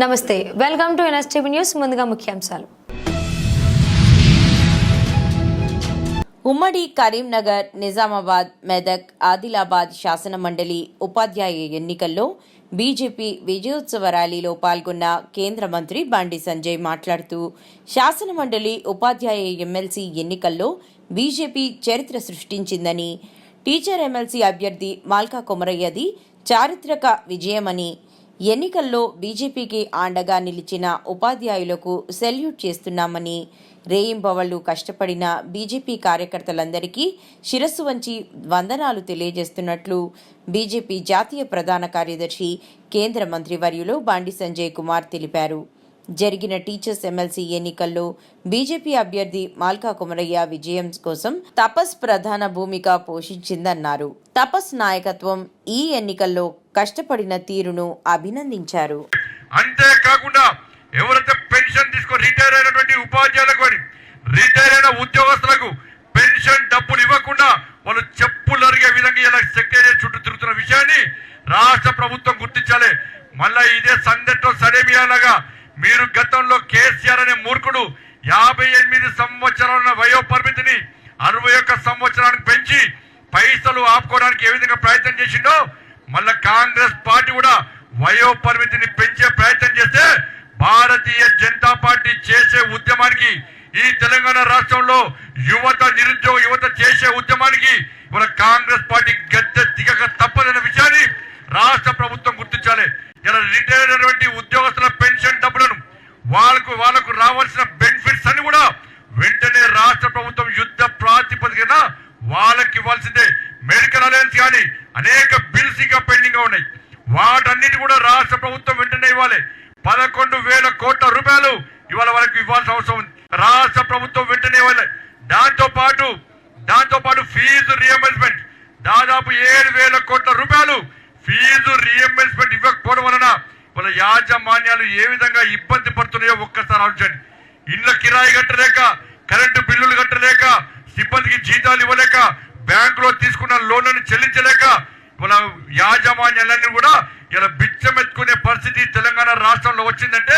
నమస్తే, welcome to NSTV news. ముందుగా ముఖ్యాంశాలు. ఉమ్మడి కరీంనగర్, నిజామాబాద్, మెదక్, ఆదిలాబాద్ శాసన మండలి ఉపాధ్యాయ ఎన్నికల్లో బీజేపీ విజయోత్సవ ర్యాలీలో పాల్గొన్న కేంద్ర మంత్రి బండి సంజయ్ మాట్లాడుతూ, శాసన మండలి ఉపాధ్యాయ ఎమ్మెల్సీ ఎన్నికల్లో బీజేపీ చరిత్ర సృష్టించిందని, టీచర్ ఎమ్మెల్సీ అభ్యర్థి మాల్కా కొమరయ్యది చారిత్రక విజయమని, ఎన్నికల్లో బీజేపీకి అండగా నిలిచిన ఉపాధ్యాయులకు సెల్యూట్ చేస్తున్నామని, రేయింబవళ్లు కష్టపడిన బీజేపీ కార్యకర్తలందరికీ శిరస్సు వంచి వందనాలు తెలియజేస్తున్నట్లు బీజేపీ జాతీయ ప్రధాన కార్యదర్శి, కేంద్ర మంత్రివర్యులు బండి సంజయ్ కుమార్ తెలిపారు. జరిగిన టీచర్స్ ఎమ్మెల్సీ ఎన్నికల్లో బీజేపీ అభ్యర్థి మాల్కా కొమరయ్య విజయం కోసం తపస్ ప్రధాన భూమిక పోషించిందన్నారు. తపస్ నాయకత్వం ఈ ఎన్నికల్లో కష్టపడిన తీరును అభినందించారు. అంతేకాకుండా ఎవరైతే పెన్షన్ తీసుకొని రిటైర్ అయినటువంటి ఉపాధ్యాయులకు, రిటైర్ అయిన ఉద్యోగస్తులకు పెన్షన్ డబ్బులు ఇవ్వకుండా వాళ్ళు చెప్పులు అరిగే విధంగా ఇలా సెక్రటేరియట్ చుట్టూ తిరుగుతున్న విషయాన్ని రాష్ట్ర ప్రభుత్వం గుర్తించాలి. మళ్ళా ఇదే సందట్లో సడేమియాలాగా మీరు గతంలో కేసీఆర్ అనే మూర్ఖుడు 58 సంవత్సరాల వయో పరిమితిని 61 సంవత్సరానికి పెంచి పైసలు ఆపుకోవడానికి ఏ విధంగా ప్రయత్నం చేసిండో, మళ్ళా కాంగ్రెస్ పార్టీ కూడా వయో పరిమితిని పెంచే ప్రయత్నం చేస్తే భారతీయ జనతా పార్టీ చేసే ఉద్యమానికి, ఈ తెలంగాణ రాష్ట్రంలో నిరుద్యోగ యువత చేసే ఉద్యమానికి మన కాంగ్రెస్ పార్టీ గద్దె దిగక తప్పదన్న విషయాన్ని రాష్ట్ర ప్రభుత్వం గుర్తించాలి. ఇలా రిటైర్ అయినటువంటి ఉద్యోగస్తుల పెన్షన్ డబ్బులను వాళ్లకు రావాల్సిన బెనిఫిట్స్ అన్ని కూడా వెంటనే రాష్ట్ర ప్రభుత్వం యుద్ధ ప్రాతిపదికన వాళ్ళకి ఇవ్వాల్సిందే. మెడికల్ అలయన్స్ కానీ అనేక బిల్స్ ఇంకా పెండింగ్ గా ఉన్నాయి. వాటన్నిటి కూడా రాష్ట్ర ప్రభుత్వం వెంటనే ఇవ్వాలి. 11,000 కోట్ల రూపాయలు ఇవాళ వరకు ఇవ్వాల్సిన అవసరం ఉంది. రాష్ట్ర ప్రభుత్వం వెంటనే ఇవ్వాలి. దాంతో పాటు ఫీజు రియంబర్స్మెంట్ దాదాపు 7,000 కోట్ల రూపాయలు ఫీజు రియంబర్స్మెంట్ ఇవ్వకపోవడం వలన వాళ్ళ యాజమాన్యాలు ఏ విధంగా ఇబ్బంది పడుతున్నాయో ఒక్కసారి ఆలోచించండి. ఇళ్ల కిరాయి కట్టలేక, కరెంటు బిల్లులు కట్టలేక, సిబ్బందికి జీతాలు ఇవ్వలేక, బ్యాంకులో తీసుకున్న లోన్లను చెల్లించలేక వాళ్ళ యాజమాన్యాలన్నీ కూడా ఇలా బిచ్చమెత్తుకునే పరిస్థితి తెలంగాణ రాష్ట్రంలో వచ్చిందంటే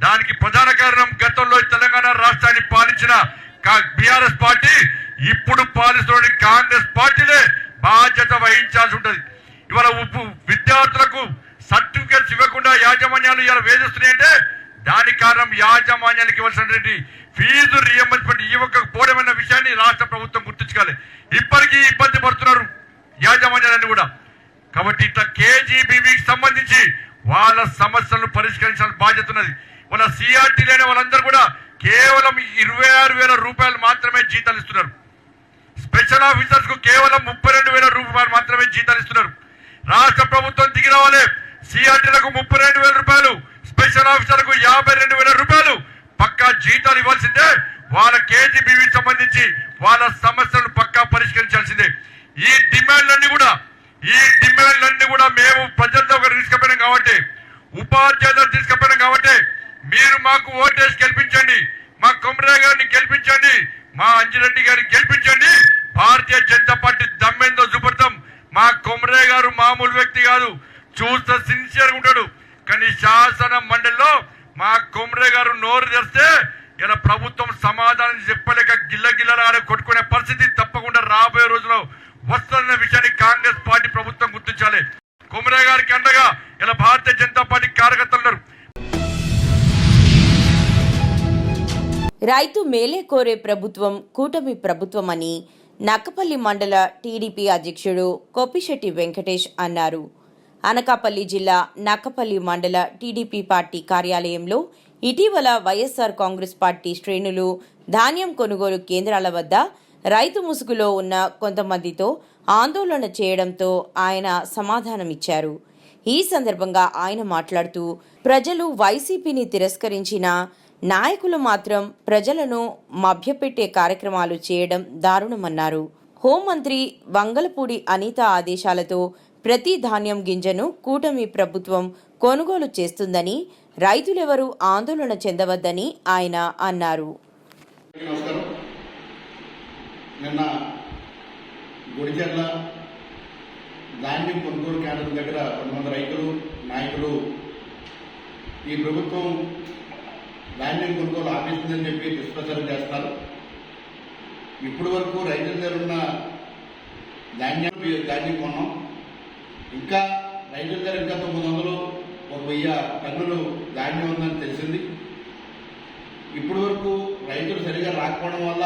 దానికి ప్రధాన కారణం గతంలో తెలంగాణ రాష్ట్రాన్ని పాలించిన బీఆర్ఎస్ పార్టీ, ఇప్పుడు పాలిస్తున్న కాంగ్రెస్ పార్టీలే బాధ్యత వహించాల్సి ఉంటుంది. ఇవాళ విద్యార్థులకు సర్టిఫికేట్స్ ఇవ్వకుండా యాజమాన్యాలు ఇలా వేధిస్తున్నాయంటే దానికి కారణం యాజమాన్యాలకు ఇవ్వాల్సినటువంటి ఫీజు రియంబర్స్మెంట్ ఇవ్వకపోవడం అన్న విషయాన్ని రాష్ట్ర ప్రభుత్వం గుర్తించుకోవాలి. ఇప్పటికీ ఇబ్బంది పడుతున్నారు యాజమాన్యాలన్నీ కూడా. కాబట్టి ఇట్లా కేజీబీవీకి సంబంధించి వాళ్ళ సమస్యలను పరిష్కరించాల్సిన బాధ్యత ఉన్నది. వాళ్ళ సిఆర్టీ లేని వాళ్ళందరూ కూడా కేవలం 26,000 రూపాయలు మాత్రమే జీతాలు ఇస్తున్నారు. స్పెషల్ ఆఫీసర్స్ కు కేవలం 32,000 రూపాయలు మాత్రమే జీతాలు ఇస్తున్నారు. రాష్ట్ర ప్రభుత్వం దిగి రావాలి. సిఆర్టీలకు 32,000 రూపాయలు, స్పెషల్ ఆఫీసర్లకు 52,000 రూపాయలు పక్కా జీతాలు ఇవ్వాల్సిందే. వాళ్ళ కేజీబీవీకి సంబంధించి వాళ్ళ సమస్యలను పక్కా పరిష్కరించాల్సిందే. ఈ డిమాండ్లన్నీ కూడా మేము ప్రజలతో తీసుకుపోయినాం కాబట్టి, ఉపాధ్యాయులు తీసుకుపోయినాం కాబట్టి మీరు మాకు ఓటేసి గెలిపించండి, మా కొమరయ్య గారిని గెలిపించండి, మా అంజిరెడ్డి గారిని గెలిపించండి. భారతీయ జనతా పార్టీ దమ్మెందో చూపెడతాం. మా కొమరయ్య గారు మామూలు వ్యక్తి కాదు, చూస్తే సిన్సియర్గా ఉంటాడు. కానీ శాసన మండలిలో మా కొమరయ్య గారు నోరు తెరిస్తే ఇలా ప్రభుత్వం సమాధానం చెప్పలేక గిల్లగిల్లలాడే కొట్టుకునే పరిస్థితి తప్పకుండా రాబోయే రోజుల్లో వస్తున్న విషయాన్ని కాంగ్రెస్ పార్టీ ప్రభుత్వం గుర్తించాలి. కొమరయ్య గారికి అండగా ఇలా భారతీయ జనతా పార్టీ కార్యకర్తలు ఉన్నారు. రైతు మేలే కోరే ప్రభుత్వం కూటమి ప్రభుత్వమని నక్కపల్లి మండల టీడీపీ అధ్యక్షుడు కొప్పిశెట్టి వెంకటేష్ అన్నారు. అనకాపల్లి జిల్లా నక్కపల్లి మండల టీడీపీ పార్టీ కార్యాలయంలో ఇటీవల వైఎస్ఆర్ కాంగ్రెస్ పార్టీ శ్రేణులు ధాన్యం కొనుగోలు కేంద్రాల వద్ద రైతు ముసుగులో ఉన్న కొంతమందితో ఆందోళన చేయడంతో ఆయన సమాధానమిచ్చారు. ఈ సందర్భంగా ఆయన మాట్లాడుతూ, ప్రజలు వైసీపీని తిరస్కరించిన నాయకులు మాత్రం ప్రజలను మభ్యపెట్టే కార్యక్రమాలు చేయడం దారుణమన్నారు. హోంమంత్రి వంగలపూడి అనిత ఆదేశాలతో ప్రతి ధాన్యం గింజను కూటమి ప్రభుత్వం కొనుగోలు చేస్తుందని, రైతులెవరూ ఆందోళన చెందవద్దని ఆయన అన్నారు. ధాన్యం కొనుగోలు కేంద్రం దగ్గర కొంతమంది రైతులు నాయకులు ఈ ప్రభుత్వం ధాన్యం కొనుగోలు ఆపేస్తుందని చెప్పి దుష్ప్రచారం చేస్తారు. ఇప్పటి వరకు రైతుల దగ్గర ఉన్న ధాన్యం కొన్నాం. ఇంకా రైతుల దగ్గర ఇంకా 900 1000 టన్నులు ధాన్యం ఉందని తెలిసింది. ఇప్పటి వరకు రైతులు సరిగా రాకపోవడం వల్ల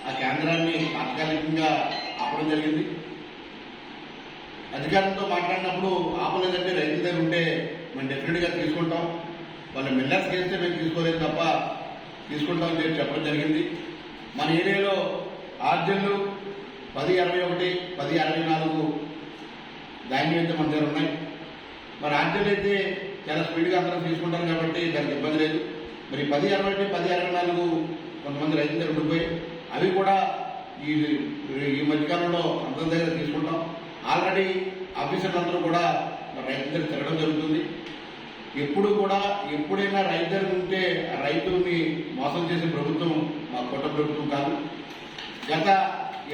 ఆ కేంద్రాన్ని తాత్కాలికంగా ఆపడం జరిగింది. అధికారులతో మాట్లాడినప్పుడు ఆపలేదంటే రైతుల దగ్గర ఉంటే మేము డెఫినెట్గా తీసుకుంటాం, వాళ్ళ మిల్లర్స్ చేస్తే మేము తీసుకోలేదు తప్ప తీసుకుంటామని చెప్పి చెప్పడం జరిగింది. మన ఏరియాలో ఆర్జన్లు 1061, 1064 ధాన్యం అయితే మన దగ్గర ఉన్నాయి. మరి ఆర్జన్లు అయితే చాలా స్పీడ్గా అందరం తీసుకుంటారు కాబట్టి దానికి ఇబ్బంది లేదు. మరి 1061, 1064 కొంతమంది రైతుల దగ్గర ఉండిపోయి అవి కూడా ఈ మధ్యకాలంలో అందరి దగ్గర తీసుకుంటాం. ఆల్రెడీ ఆఫీసర్లందరూ కూడా రైతుల దగ్గర తిరగడం జరుగుతుంది. ఎప్పుడు కూడా ఎప్పుడైనా రైతు దగ్గర ఉంటే రైతుల్ని మోసం చేసే ప్రభుత్వం మా కొత్త ప్రభుత్వం కాదు. గత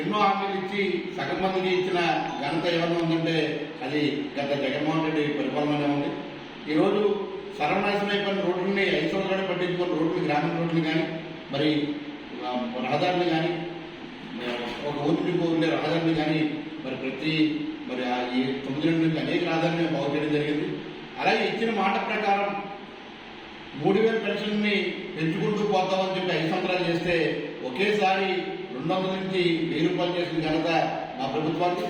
ఎన్నో హామీలు ఇచ్చి సగం మందికి ఇచ్చిన ఘనత ఏమన్నా ఉందంటే అది గత జగన్మోహన్ రెడ్డి పరిపాలననే ఉంది. ఈరోజు సర్వనాశనం అయిపోయిన రోడ్లని 5 సంవత్సరాలు పట్టించుకున్న రోడ్లు, గ్రామీణ రోడ్లు కానీ మరి రహదారులు కానీ ఒక ఊరికి పోలే రహదారులు కానీ మరి ఈ 9 నుంచి అనేక రహదారులు బాగు చేయడం జరిగింది. అలాగే ఇచ్చిన మాట ప్రకారం 3000 పెన్షన్ని పెంచుకుంటూ పోతామని చెప్పి 5 సంవత్సరాలు చేస్తే ఒకేసారి 200 నుంచి 1000 రూపాయలు చేసిన ఘనత మా ప్రభుత్వానికి,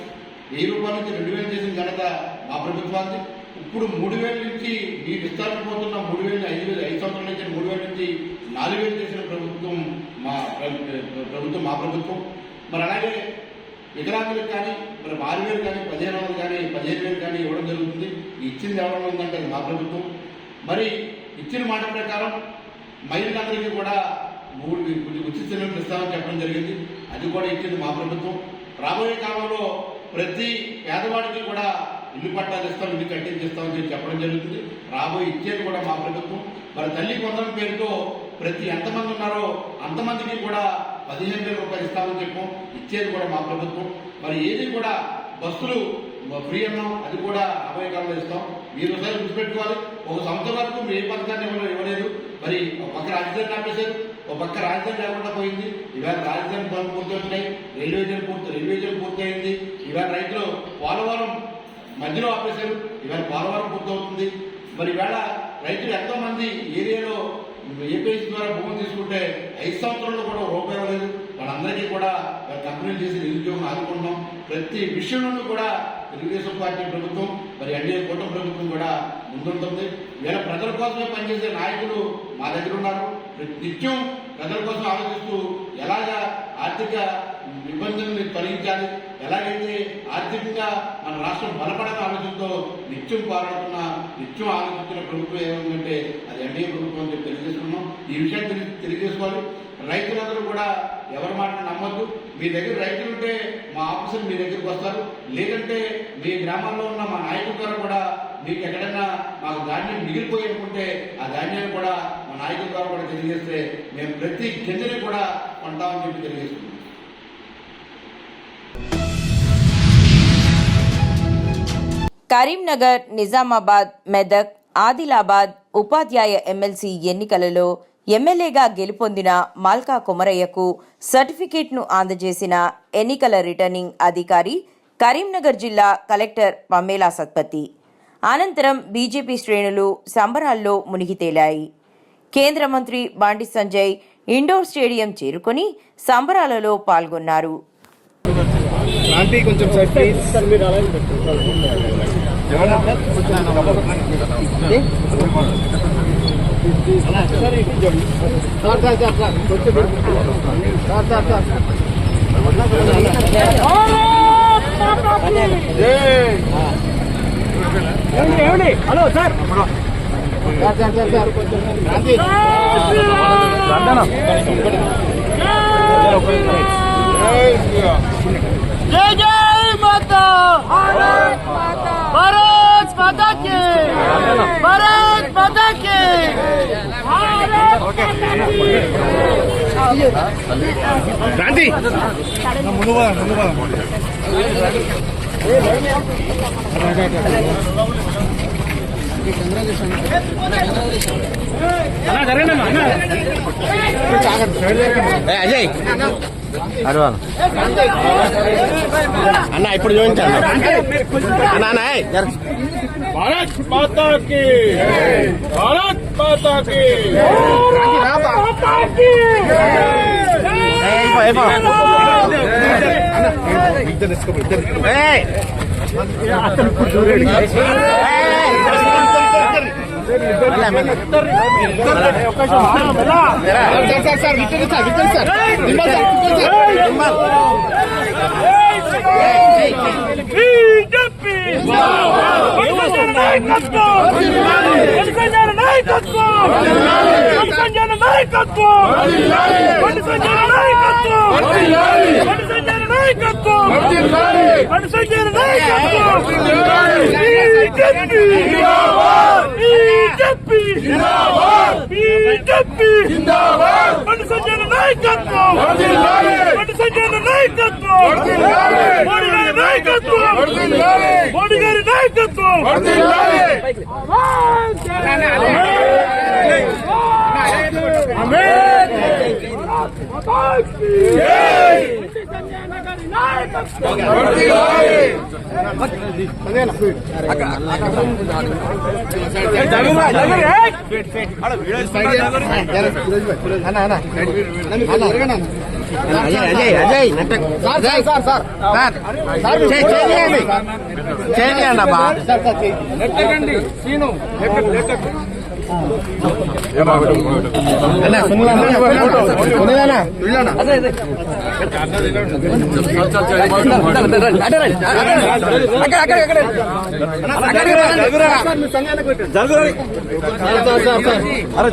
1000 రూపాయల నుంచి 2000 చేసిన ఘనత మా ప్రభుత్వానికి. ఇప్పుడు 3000 నుంచి మీరు ఇస్తారని పోతున్న 3000, 5 సంవత్సరాల నుంచి 3000 నుంచి 4000 చేసిన ప్రభుత్వం మా ప్రభుత్వం. మరి అలాగే వికలాంగులకు కానీ మరి 6000 కానీ 1500 కానీ 15000 కానీ ఇవ్వడం జరుగుతుంది. ఇచ్చింది ఎవరైనా ఉందంటే అది మా ప్రభుత్వం. మరి ఇచ్చిన మాట ప్రకారం మహిళలందరికీ కూడా 3 ఉచిత సిలిండర్లు ఇస్తామని చెప్పడం జరిగింది. అది కూడా ఇచ్చింది మా ప్రభుత్వం. రాబోయే కాలంలో ప్రతి పేదవాడికి కూడా ఇల్లు పట్టాలు ఇస్తాం, ఇల్లు కట్టించిస్తామని చెప్పడం జరుగుతుంది. రాబోయే ఇచ్చేది కూడా మా ప్రభుత్వం. మరి తల్లి కొందరం పేరుతో ప్రతి ఎంతమంది ఉన్నారో అంతమందికి కూడా 15,000 రూపాయలు ఇస్తామని చెప్పాం. ఇచ్చేది కూడా మా ప్రభుత్వం. మరి ఏది కూడా బస్సులు ఫ్రీ అన్నాం, అది కూడా రాబోయే కాలంలో ఇస్తాం. మీరు ఒకసారి గుర్తుపెట్టుకోవాలి, 1 సంవత్సరం వరకు ఏ పథకాన్ని ఇవ్వలేదు. మరి ఒక పక్క రాజధాని ఆపేశారు, ఒక పక్క రాజధాని లేకుండా పోయింది. ఇవాళ రాజధాని పనులు పూర్తవుతున్నాయి, రైల్వే జోన్ పూర్తయింది. ఇవాళ రైతులు పోలవరం మధ్యలో ఆపేశారు, ఇవాళ పోలవరం పూర్తవుతుంది. మరి ఇవాళ రైతులు ఎంతో మంది ఏరియాలో ఏపీఎస్ ద్వారా భూములు తీసుకుంటే 5 సంవత్సరాల్లో కూడా రూపాయి ఇవ్వలేదు. వాళ్ళందరికీ కూడా కంపెనీలు చేసి నిరుద్యోగం ఆదుకుంటున్నాం. ప్రతి విషయంలోనూ కూడా తెలుగుదేశం పార్టీ ప్రభుత్వం మరి ఎన్డీఏ కూటమి ప్రభుత్వం కూడా ముందుంటుంది. వీళ్ళ ప్రజల కోసమే పనిచేసే నాయకులు మా దగ్గర ఉన్నారు. నిత్యం ప్రజల కోసం ఆలోచిస్తూ ఎలాగా ఆర్థిక ఇబ్బందుల్ని తొలగించాలి, ఎలాగైతే ఆర్థికంగా మన రాష్ట్రం బలపడని ఆలోచనతో నిత్యం పోరాడుతున్న, నిత్యం ఆలోచించిన ప్రభుత్వం ఏముందంటే అది ఎన్డీఏ ప్రభుత్వం అని చెప్పి తెలియజేసుకున్నాం. ఈ విషయాన్ని తెలియజేసుకోవాలి. రైతులందరూ కూడా ఎవరి మాటను నమ్మొద్దు. మీ దగ్గర రైతులుంటే మా ఆఫీసర్ మీ దగ్గరికి వస్తారు, లేదంటే మీ గ్రామాల్లో ఉన్న మా నాయకుల ద్వారా కూడా మీకు ఎక్కడైనా మాకు ధాన్యం మిగిలిపోయి అనుకుంటే ఆ ధాన్యాన్ని కూడా మా నాయకుల ద్వారా కూడా తెలియజేస్తే మేము ప్రతి గింజని కూడా కొంటామని చెప్పి తెలియజేస్తున్నాం. కరీంనగర్, నిజామాబాద్, మెదక్, ఆదిలాబాద్ ఉపాధ్యాయ ఎమ్మెల్సీ ఎన్నికలలో ఎమ్మెల్యేగా గెలుపొందిన మాల్కా కొమరయ్యకు సర్టిఫికేట్ను అందజేసిన ఎన్నికల రిటర్నింగ్ అధికారి కరీంనగర్ జిల్లా కలెక్టర్ పమేలా సత్పతి. అనంతరం బీజేపీ శ్రేణులు సంబరాల్లో మునిగి తేలాయి. కేంద్ర మంత్రి బండి సంజయ్ ఇండోర్ స్టేడియం చేరుకొని సంబరాలలో పాల్గొన్నారు. హలో సార్ జై జై మాతా, భారత్ మాతా కి, భారత్ మాతా కి. క్రాంతి ముందు అజయ్ అడవాను అన్న ఇప్పుడు చూపించాను అన్న భారత్ మాతా కీ భారత్ మాతా కీ మోడీ గారి నాయకత్వం అజయ్ అజయ్ చేయండి అబ్బా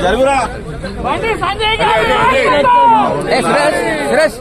జరుగురా సురేష్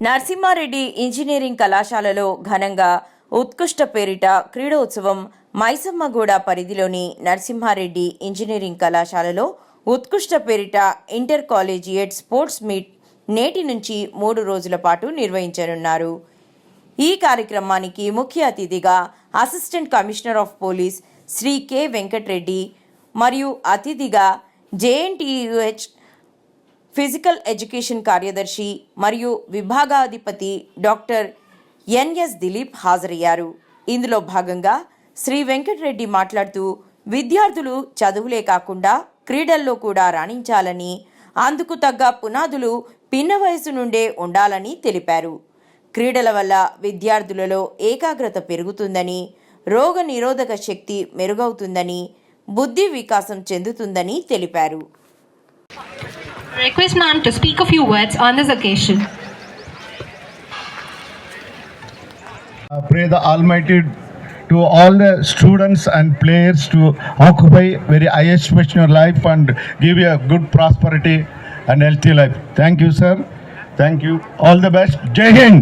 నరసింహారెడ్డి ఇంజనీరింగ్ కళాశాలలో ఘనంగా ఉత్కృష్ట పేరిట క్రీడోత్సవం మైసమ్మగూడ పరిధిలోని నరసింహారెడ్డి ఇంజనీరింగ్ కళాశాలలో ఉత్కృష్ట పేరిట ఇంటర్ కాలేజియేట్ స్పోర్ట్స్ మీట్ నేటి నుంచి 3 రోజుల పాటు నిర్వహించనున్నారు. ఈ కార్యక్రమానికి ముఖ్య అతిథిగా assistant commissioner of police Sri K Venkatareddy మరియు అతిథిగా జేఎన్టీయూహెచ్ ఫిజికల్ ఎడ్యుకేషన్ కార్యదర్శి మరియు విభాగాధిపతి డాక్టర్ ఎన్ఎస్ దిలీప్ హాజరయ్యారు. ఇందులో భాగంగా శ్రీ వెంకటరెడ్డి మాట్లాడుతూ విద్యార్థులు చదువులే కాకుండా క్రీడల్లో కూడా రాణించాలని, అందుకు తగ్గ పునాదులు పిన్న వయసు నుండే ఉండాలని తెలిపారు. క్రీడల వల్ల విద్యార్థులలో ఏకాగ్రత పెరుగుతుందని, రోగ నిరోధక శక్తి మెరుగవుతుందని, బుద్ధి వికాసం చెందుతుందని తెలిపారు. Request ma'am to speak a few words on this occasion. Pray the Almighty to all the students and players to occupy very highest position in your life and give you a good prosperity and healthy life. Thank you, sir. Thank you. All the best. Jai Hind.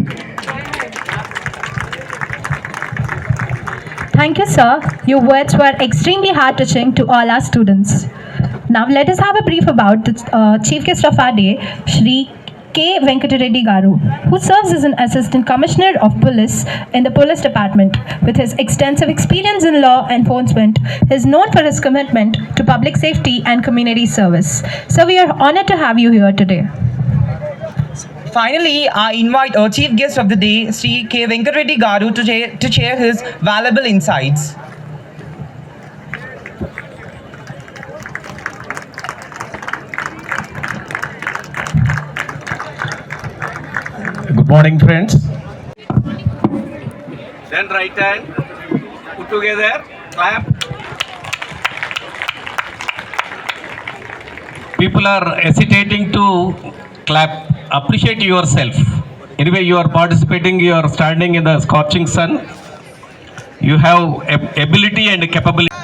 Thank you, sir. Your words were extremely heart-touching to all our students. Now, let us have a brief about the Chief Guest of our day, Shri K. Venkatareddy Garu, who serves as an Assistant Commissioner of Police in the Police Department. With his extensive experience in law enforcement, he is known for his commitment to public safety and community service. So, we are honored to have you here today. Finally, I invite our Chief Guest of the day, Sri K. Venkatareddy Garu, to share his valuable insights. Good morning, friends. Then right hand, put together, clap. People are hesitating to clap. Appreciate yourself. Anyway, you are participating, you are standing in the scorching sun. You have ability and capability.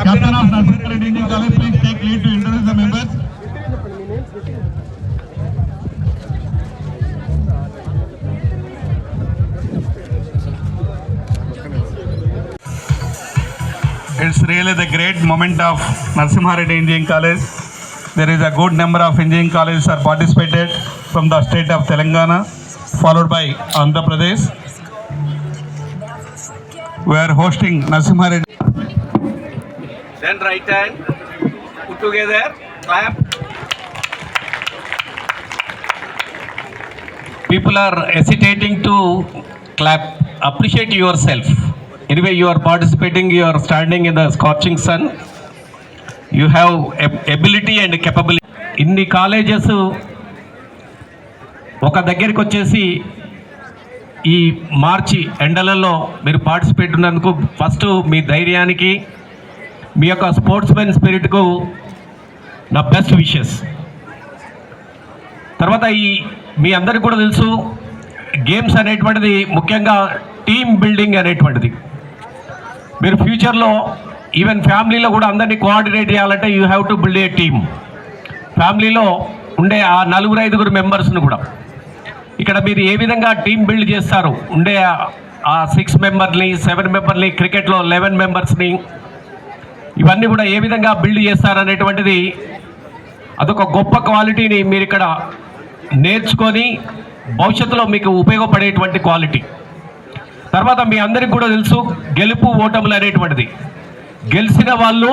Captain of Narsimha Indian College, please take lead to introduce the members. It's really the great moment of Narsimha Reddy Engineering College. There is a good number of engineering colleges are participated from the state of Telangana, followed by Andhra Pradesh. We are hosting Narsimha Reddy. Then right hand, put together, clap. People are hesitating to clap. Appreciate yourself. Anyway, you are participating, you are standing in the scorching sun. You have ability and capability. ఇన్ని colleges ఒక దగ్గరికి వచ్చేసి ఈ మార్చి ఎండలలో మీరు participate ఉన్నందుకు first మీ ధైర్యానికి మీ యొక్క sports men స్పిరిట్కు నా బెస్ట్ విషెస్. తర్వాత మీ అందరికీ కూడా తెలుసు గేమ్స్ అనేటువంటిది ముఖ్యంగా టీమ్ బిల్డింగ్ అనేటువంటిది. మీరు ఫ్యూచర్లో ఈవెన్ ఫ్యామిలీలో కూడా అందరినీ కోఆర్డినేట్ చేయాలంటే you have to build a team. ఫ్యామిలీలో ఉండే ఆ 4-5 మెంబర్స్ను కూడా ఇక్కడ మీరు ఏ విధంగా టీం బిల్డ్ చేస్తారు, ఉండే ఆ 6 మెంబర్ని 7 మెంబర్ని, క్రికెట్లో 11 మెంబర్స్ని, ఇవన్నీ కూడా ఏ విధంగా బిల్డ్ చేస్తారనేటువంటిది అదొక గొప్ప క్వాలిటీని మీరు ఇక్కడ నేర్చుకొని భవిష్యత్తులో మీకు ఉపయోగపడేటువంటి క్వాలిటీ. తర్వాత మీ అందరికీ కూడా తెలుసు గెలుపు ఓటములు అనేటువంటిది. గెలిచిన వాళ్ళు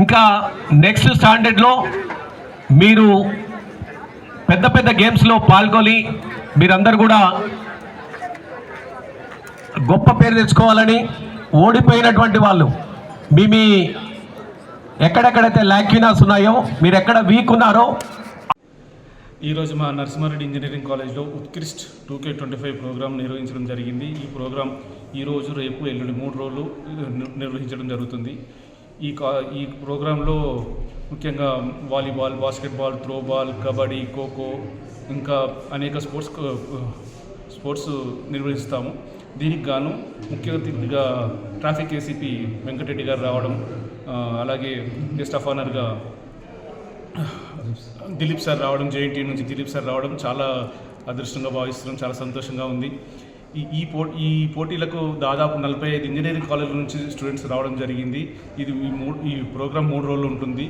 ఇంకా నెక్స్ట్ స్టాండర్డ్లో మీరు పెద్ద పెద్ద గేమ్స్లో పాల్గొని మీరందరూ కూడా గొప్ప పేరు తెచ్చుకోవాలని, ఓడిపోయినటువంటి వాళ్ళు మీ ఎక్కడెక్కడైతే ల్యాక్యునాస్ ఉన్నాయో, మీరు ఎక్కడ వీక్ ఉన్నారో. ఈరోజు మా నరసింహారెడ్డి ఇంజనీరింగ్ కాలేజ్లో ఉత్కృష్ట్ 2K25 ప్రోగ్రాం నిర్వహించడం జరిగింది. ఈ ప్రోగ్రాం ఈరోజు, రేపు, ఎల్లుండి 3 రోజులు నిర్వహించడం జరుగుతుంది. ఈ ప్రోగ్రాంలో ముఖ్యంగా volleyball, basketball, throwball, kabaddi, kho kho ఇంకా అనేక స్పోర్ట్స్ నిర్వహిస్తాము. దీనికి గాను ముఖ్య అతిథిగా ట్రాఫిక్ ఏసీపీ వెంకటరెడ్డి గారు రావడం, అలాగే గెస్ట్ ఆఫ్ ఆనర్గా దిలీప్ సార్ రావడం, జేఎన్టీ నుంచి దిలీప్ సార్ రావడం చాలా అదృష్టంగా భావిస్తున్నాం. చాలా సంతోషంగా ఉంది. ఈ పోటీలకు దాదాపు 45 ఇంజనీరింగ్ కాలేజీల నుంచి స్టూడెంట్స్ రావడం జరిగింది. ఈ ప్రోగ్రామ్ 3 రోజులు ఉంటుంది.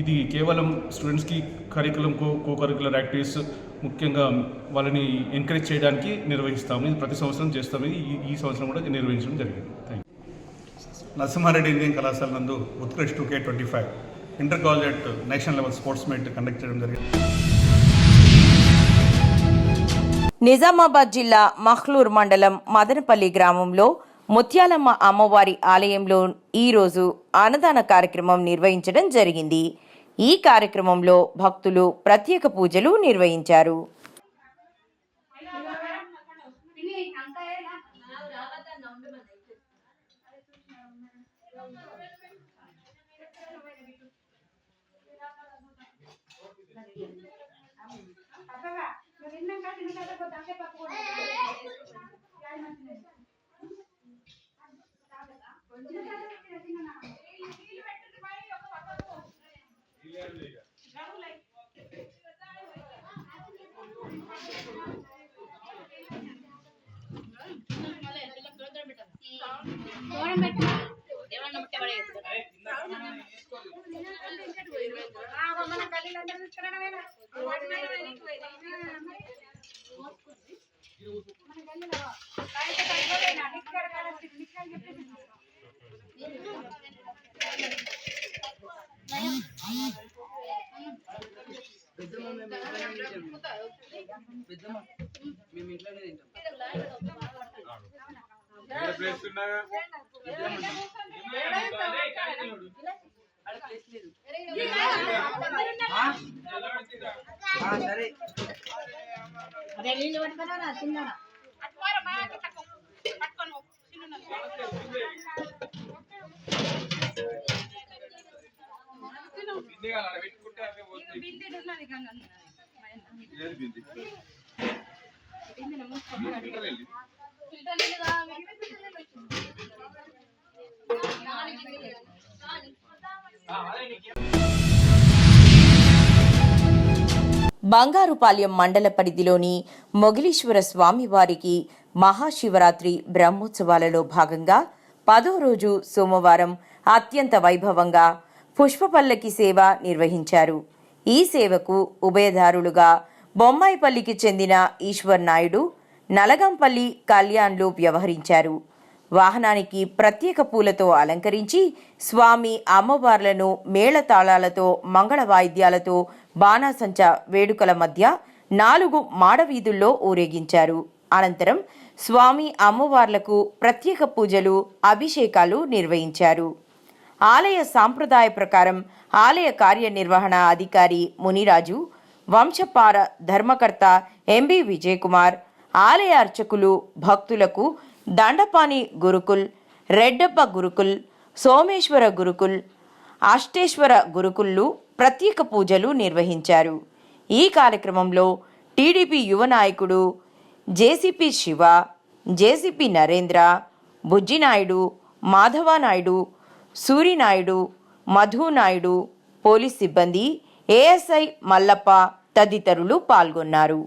ఇది కేవలం స్టూడెంట్స్కి కరికులం, కో కరికులర్ యాక్టివిటీస్ ముఖ్యంగా వాళ్ళని ఎంకరేజ్ చేయడానికి నిర్వహిస్తాము. ఇది ప్రతి సంవత్సరం చేస్తాము. ఈ సంవత్సరం కూడా నిర్వహించడం జరిగింది. Thank you. నరసింహారెడ్డి ఇంజనీరింగ్ కళాశాల నందు ఉత్కృష్ట్ 2K25 inter college national level sports meet conduct చేయడం జరిగింది. నిజామాబాద్ జిల్లా మఖ్లూర్ మండలం మదనపల్లి గ్రామంలో ముత్యాలమ్మ అమ్మవారి ఆలయంలో ఈరోజు అన్నదాన కార్యక్రమం నిర్వహించడం జరిగింది. ఈ కార్యక్రమంలో భక్తులు ప్రత్యేక పూజలు నిర్వహించారు. బంగారుపాలెం మండల పరిధిలోని మొగిలీశ్వర స్వామివారికి మహాశివరాత్రి బ్రహ్మోత్సవాలలో భాగంగా 10వ రోజు సోమవారం అత్యంత వైభవంగా పుష్పపల్లకి సేవ నిర్వహించారు. ఈ సేవకు ఉభయదారులుగా బొమ్మాయిపల్లికి చెందిన ఈశ్వర్ నాయుడు, నలగంపల్లి కళ్యాణ్లు వ్యవహరించారు. వాహనానికి ప్రత్యేక పూలతో అలంకరించి స్వామి అమ్మవార్లను మేళతాళాలతో మంగళ వాయిద్యాలతో బాణాసంచ వేడుకల మధ్య 4 మాడవీధుల్లో ఊరేగించారు. అనంతరం స్వామి అమ్మవార్లకు ప్రత్యేక పూజలు, అభిషేకాలు నిర్వహించారు. ఆలయ సాంప్రదాయ ప్రకారం ఆలయ కార్యనిర్వహణ అధికారి మునిరాజు, వంశపార ధర్మకర్త ఎంబి విజయకుమార్, ఆలయ అర్చకులు భక్తులకు దండపాని గురుకుల్, రెడ్డప్ప గురుకుల్, సోమేశ్వర గురుకుల్, అష్టేశ్వర గురుకుళ్ళు ప్రత్యేక పూజలు నిర్వహించారు. ఈ కార్యక్రమంలో టీడీపీ యువ నాయకుడు జేసీపీ శివ, జేసీపీ నరేంద్ర, బుజ్జినాయుడు, మాధవనాయుడు, సూరినాయుడు, మధునాయుడు, పోలీస్ సిబ్బంది, ఏఎస్ఐ మల్లప్ప తదితరులు పాల్గొన్నారు.